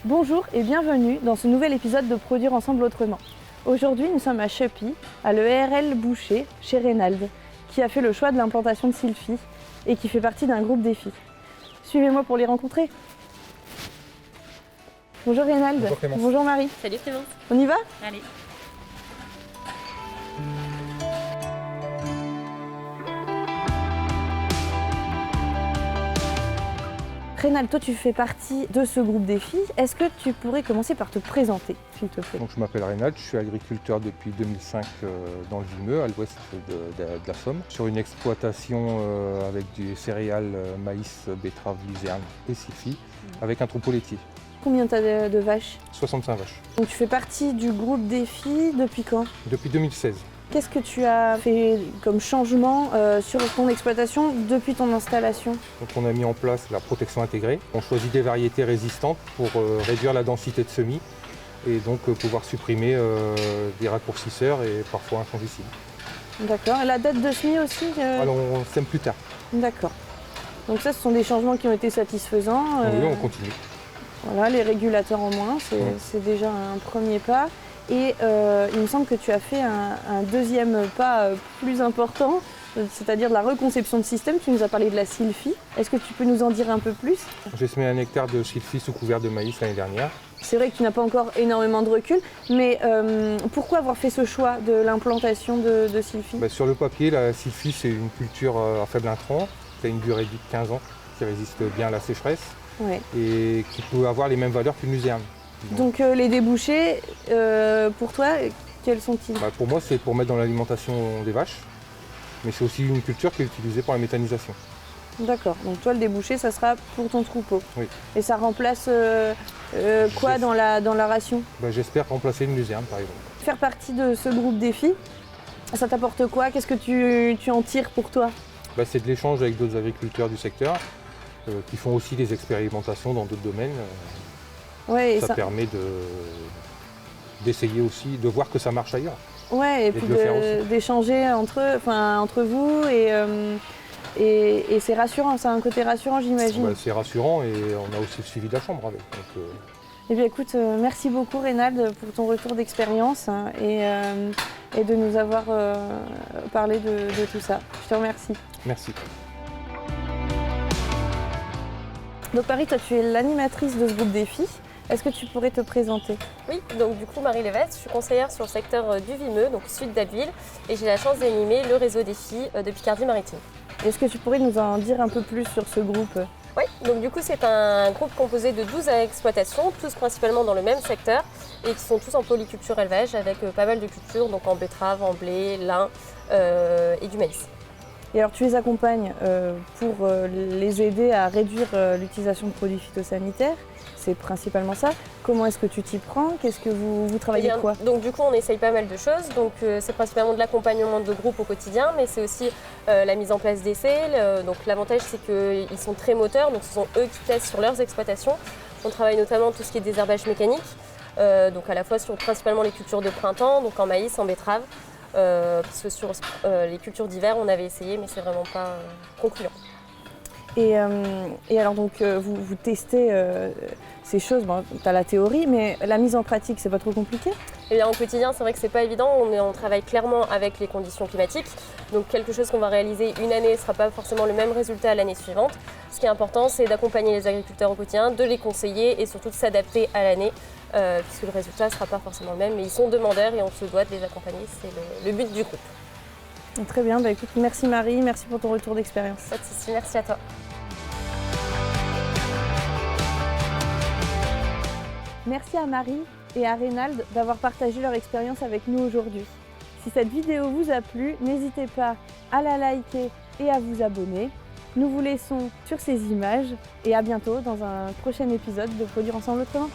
Bonjour et bienvenue dans ce nouvel épisode de Produire ensemble autrement. Aujourd'hui, nous sommes à Chepy, à l'ERL Boucher, chez Reynald, qui a fait le choix de l'implantation de Sylphy et qui fait partie d'un groupe défi. Suivez-moi pour les rencontrer. Bonjour Reynald. Bonjour Clémence. Bonjour Marie. Salut Clémence. On y va ? Allez. Reynald, toi tu fais partie de ce groupe défi. Est-ce que tu pourrais commencer par te présenter, s'il te plaît ? Donc, je m'appelle Reynald, je suis agriculteur depuis 2005 dans le Vimeux, à l'ouest de la Somme, sur une exploitation avec du céréales, maïs, betterave, luzerne et Sylphy, avec un troupeau laitier. Combien tu as de vaches ? 65 vaches. Donc tu fais partie du groupe défi depuis quand ? Depuis 2016. Qu'est-ce que tu as fait comme changement sur ton exploitation depuis ton installation ? Donc, on a mis en place la protection intégrée. On choisit des variétés résistantes pour réduire la densité de semis et donc pouvoir supprimer des raccourcisseurs et parfois un fongicide. D'accord. Et la date de semis aussi Alors, on sème plus tard. D'accord. Donc ça, ce sont des changements qui ont été satisfaisants. Oui, on continue. Voilà, les régulateurs en moins, c'est déjà un premier pas. Et il me semble que tu as fait un deuxième pas plus important, c'est-à-dire de la reconception de système. Tu nous as parlé de la Sylphy. Est-ce que tu peux nous en dire un peu plus ? J'ai semé 1 hectare de Sylphy sous couvert de maïs l'année dernière. C'est vrai que tu n'as pas encore énormément de recul, mais pourquoi avoir fait ce choix de l'implantation de Sylphy ? Sur le papier, la Sylphy, c'est une culture à faible intrant, qui a une durée de vie de 15 ans, qui résiste bien à la sécheresse Ouais. et qui peut avoir les mêmes valeurs qu'une luzerne. Donc les débouchés, pour toi, quels sont-ils ? Pour moi, c'est pour mettre dans l'alimentation des vaches, mais c'est aussi une culture qui est utilisée pour la méthanisation. D'accord, donc toi le débouché, ça sera pour ton troupeau. Oui. Et ça remplace quoi dans la ration ? J'espère remplacer une luzerne, par exemple. Faire partie de ce groupe défi, ça t'apporte quoi ? Qu'est-ce que tu en tires pour toi ? C'est de l'échange avec d'autres agriculteurs du secteur, qui font aussi des expérimentations dans d'autres domaines. Ouais, et ça permet d'essayer aussi, de voir que ça marche ailleurs. Ouais, et puis de le faire aussi. d'échanger entre vous et c'est rassurant, ça a un côté rassurant, j'imagine. C'est rassurant et on a aussi le suivi de la chambre avec. Donc, Eh bien écoute, merci beaucoup Reynald pour ton retour d'expérience et de nous avoir parlé de tout ça. Je te remercie. Merci. Donc Marie, toi tu es l'animatrice de ce groupe défi. Est-ce que tu pourrais te présenter ? Oui, donc du coup Marie Lévesque, je suis conseillère sur le secteur du Vimeux, donc sud d'Abbeville, et j'ai la chance d'animer le réseau défi de Picardie-Maritime. Est-ce que tu pourrais nous en dire un peu plus sur ce groupe ? Oui, donc du coup c'est un groupe composé de 12 exploitations, tous principalement dans le même secteur, et qui sont tous en polyculture élevage avec pas mal de cultures, donc en betterave, en blé, lin et du maïs. Et alors tu les accompagnes pour les aider à réduire l'utilisation de produits phytosanitaires, c'est principalement ça. Comment est-ce que tu t'y prends ? Qu'est-ce que vous travaillez quoi ? Donc du coup on essaye pas mal de choses, donc c'est principalement de l'accompagnement de groupe au quotidien, mais c'est aussi la mise en place d'essais. Donc l'avantage c'est qu'ils sont très moteurs, donc ce sont eux qui testent sur leurs exploitations. On travaille notamment tout ce qui est désherbage mécanique, donc à la fois sur principalement les cultures de printemps, donc en maïs, en betterave. Parce que sur les cultures d'hiver, on avait essayé, mais c'est vraiment pas concluant. Et alors donc vous testez ces choses, tu as la théorie, mais la mise en pratique, c'est pas trop compliqué ? Eh bien, au quotidien, c'est vrai que c'est pas évident. On travaille clairement avec les conditions climatiques. Donc quelque chose qu'on va réaliser une année ne sera pas forcément le même résultat l'année suivante. Ce qui est important, c'est d'accompagner les agriculteurs au quotidien, de les conseiller et surtout de s'adapter à l'année, puisque le résultat ne sera pas forcément le même. Mais ils sont demandeurs et on se doit de les accompagner. C'est le but du groupe. Très bien, écoute, merci Marie, merci pour ton retour d'expérience. Pas de souci, merci à toi. Merci à Marie et à Reynald d'avoir partagé leur expérience avec nous aujourd'hui. Si cette vidéo vous a plu, n'hésitez pas à la liker et à vous abonner. Nous vous laissons sur ces images et à bientôt dans un prochain épisode de Produire ensemble autrement.